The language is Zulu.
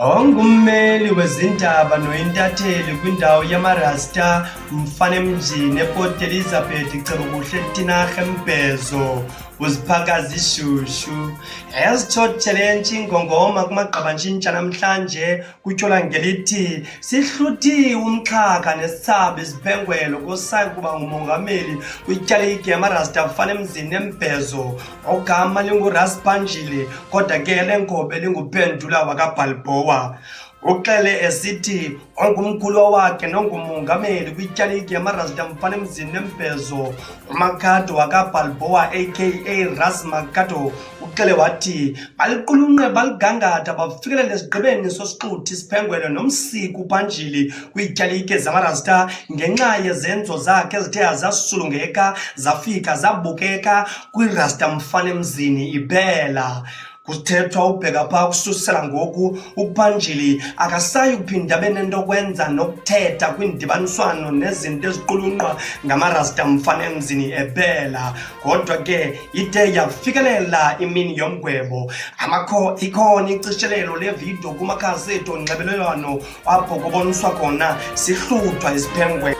Ongummeli wezindaba noyintatheli kwindawo yamarasta Mfanemzini ePort Elizabeth Cebokuhle Tinarhe Mbezo uziphakaza ishushu ezithothele entshingongoma kumagqabantshintsha namhlanje kutshola ngelithi sihluthiwe umxhaka nesithaba isiphengwelo kosayi kuba ngumongameli kwityalike yamarasta Mfanemzini eMbezo ogama linguRaspanjile kodwa ke lenkobe linguphendula wakaBalboa. Uxele esithi ongumkhulu wakhe nongumongameli kwityalike yamarasta Mfanemzini eMbezo uMakhado wakaBalboa aka Ras Makhado. Uxele wathi baliqulunqe baligangatha bafikelele esigqibeni sosixuthi isiphengwelo nomsiko uPanjili kwityalike zamarasta ngenxa yezenzo zakhe ezithe zasulungeka zafika zabukeka kwirasta Mfanemzini iphela. Kuthethwa ubheka phaa kususela ngoku uPanjili akasayi kuphinda benento kwenza nokuthetha kwindibaniswano nezinto eziqulunqwa ngamarasta Mfanemzini ephela. Kodwa ke ide yafikelela imini yomgwebo ikhona icitshelelo levidiyo kumakhasi ethu onxibelelwano apho kuboniswa khona sihluthwa isiphengwe.